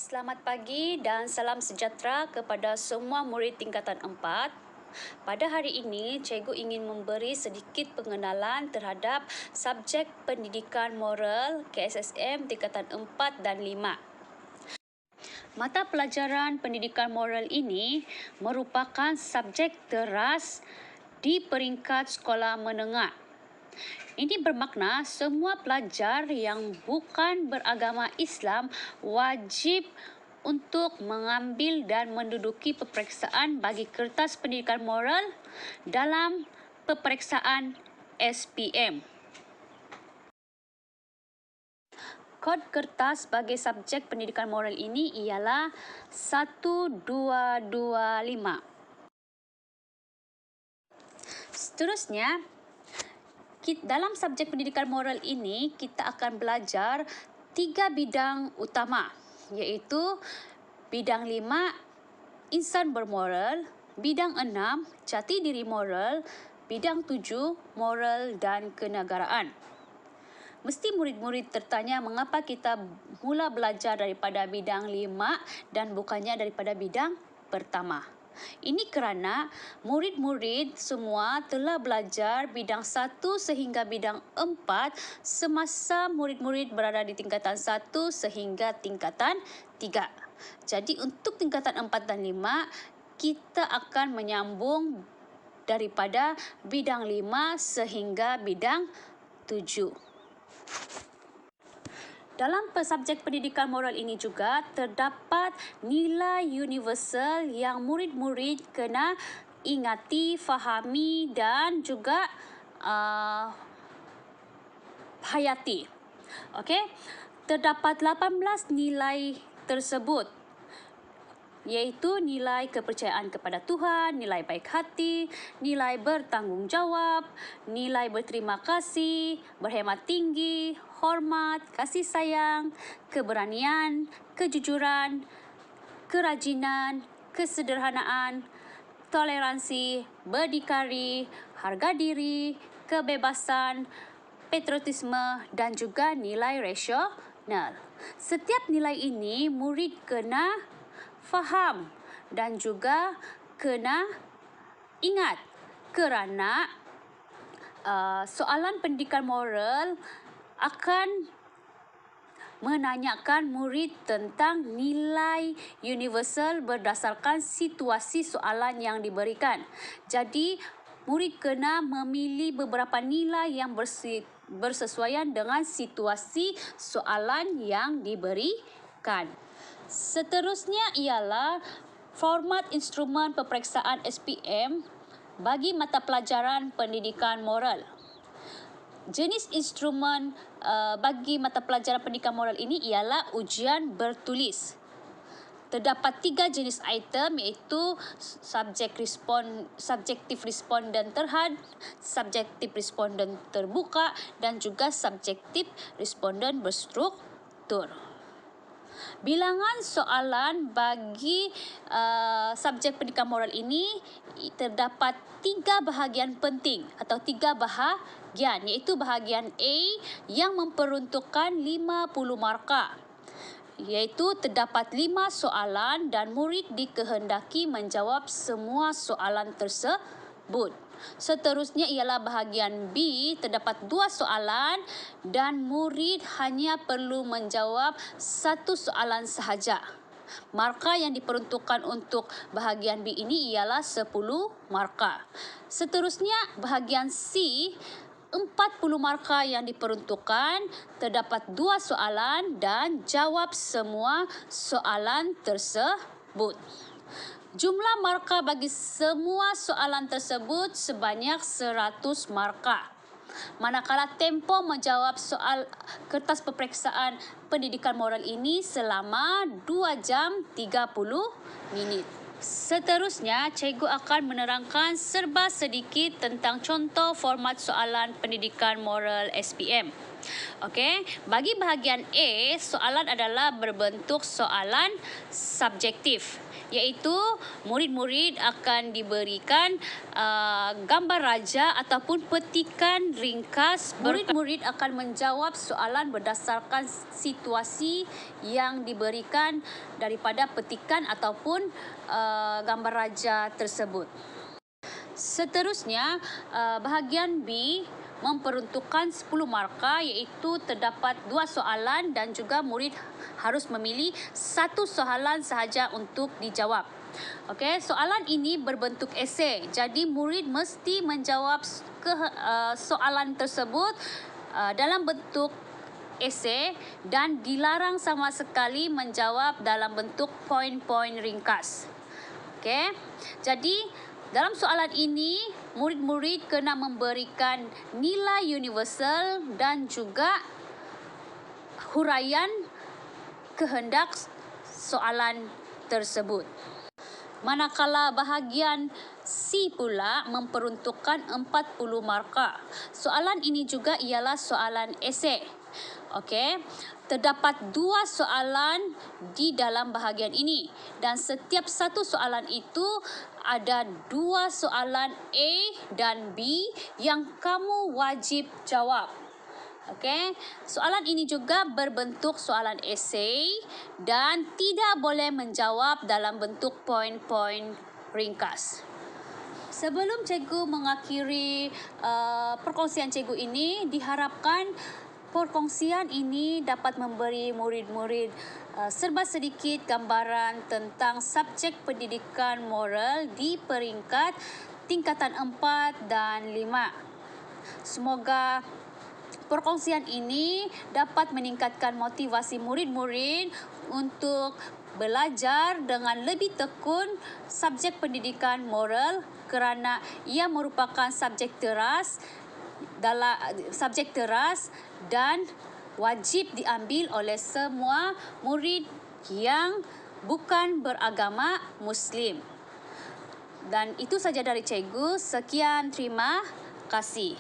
Selamat pagi dan salam sejahtera kepada semua murid tingkatan 4. Pada hari ini, cikgu ingin memberi sedikit pengenalan terhadap subjek pendidikan moral KSSM tingkatan 4 dan 5. Mata pelajaran pendidikan moral ini merupakan subjek teras di peringkat sekolah menengah. Ini bermakna semua pelajar yang bukan beragama Islam wajib untuk mengambil dan menduduki peperiksaan bagi kertas pendidikan moral dalam peperiksaan SPM. Kod kertas bagi subjek pendidikan moral ini ialah 1225. Seterusnya, dalam subjek pendidikan moral ini, kita akan belajar 3 bidang utama, iaitu bidang 5, insan bermoral, bidang 6, jati diri moral, bidang 7, moral dan kenegaraan. Mesti murid-murid tertanya mengapa kita mula belajar daripada bidang 5 dan bukannya daripada bidang pertama. Ini kerana murid-murid semua telah belajar bidang 1 sehingga bidang 4 semasa murid-murid berada di tingkatan 1 sehingga tingkatan 3. Jadi untuk tingkatan 4 dan 5, kita akan menyambung daripada bidang 5 sehingga bidang 7. Dalam subjek pendidikan moral ini juga terdapat nilai universal yang murid-murid kena ingati, fahami dan juga hayati. Okey, terdapat 18 nilai tersebut, iaitu nilai kepercayaan kepada Tuhan, nilai baik hati, nilai bertanggungjawab, nilai berterima kasih, berhemat tinggi, hormat, kasih sayang, keberanian, kejujuran, kerajinan, kesederhanaan, toleransi, berdikari, harga diri, kebebasan, patriotisme dan juga nilai rasional. Setiap nilai ini murid kena faham dan juga kena ingat kerana soalan pendidikan moral akan menanyakan murid tentang nilai universal berdasarkan situasi soalan yang diberikan. Jadi, murid kena memilih beberapa nilai yang bersesuaian dengan situasi soalan yang diberikan. Seterusnya ialah format instrumen peperiksaan SPM bagi mata pelajaran pendidikan moral. Jenis instrumen bagi mata pelajaran pendidikan moral ini ialah ujian bertulis. Terdapat 3 jenis item, iaitu subjektif responden terhad, subjektif responden terbuka dan juga subjektif responden berstruktur. Bilangan soalan bagi subjek pendidikan moral ini terdapat 3 bahagian penting atau 3 bahagian, iaitu bahagian A yang memperuntukkan 50 markah, iaitu terdapat 5 soalan dan murid dikehendaki menjawab semua soalan tersebut. Seterusnya ialah bahagian B, terdapat 2 soalan dan murid hanya perlu menjawab 1 soalan sahaja. Markah yang diperuntukkan untuk bahagian B ini ialah 10 markah. Seterusnya bahagian C, 40 markah yang diperuntukkan, terdapat 2 soalan dan jawab semua soalan tersebut. Jumlah markah bagi semua soalan tersebut sebanyak 100 markah. Manakala tempoh menjawab soal kertas peperiksaan pendidikan moral ini selama 2 jam 30 minit. Seterusnya, cikgu akan menerangkan serba sedikit tentang contoh format soalan pendidikan moral SPM. Okey, bagi bahagian A, soalan adalah berbentuk soalan subjektif, iaitu murid-murid akan diberikan gambar raja ataupun petikan ringkas. Murid-murid akan menjawab soalan berdasarkan situasi yang diberikan daripada petikan ataupun gambar raja tersebut. Seterusnya, bahagian B memperuntukkan 10 markah, iaitu terdapat 2 soalan dan juga murid harus memilih 1 soalan sahaja untuk dijawab. Okey, soalan ini berbentuk esei. Jadi murid mesti menjawab soalan tersebut dalam bentuk esei dan dilarang sama sekali menjawab dalam bentuk poin-poin ringkas. Okey. Jadi dalam soalan ini, murid-murid kena memberikan nilai universal dan juga huraian kehendak soalan tersebut. Manakala bahagian C pula memperuntukkan 40 markah. Soalan ini juga ialah soalan esei. Okey, terdapat 2 soalan di dalam bahagian ini dan setiap satu soalan itu ada 2 soalan A dan B yang kamu wajib jawab. Okey, soalan ini juga berbentuk soalan esei dan tidak boleh menjawab dalam bentuk poin-poin ringkas. Sebelum cikgu mengakhiri perkongsian cikgu ini, diharapkan perkongsian ini dapat memberi murid-murid serba sedikit gambaran tentang subjek pendidikan moral di peringkat tingkatan 4 dan 5. Semoga perkongsian ini dapat meningkatkan motivasi murid-murid untuk belajar dengan lebih tekun subjek pendidikan moral kerana ia merupakan subjek teras dan wajib diambil oleh semua murid yang bukan beragama Muslim. Dan itu saja dari cikgu. Sekian, terima kasih.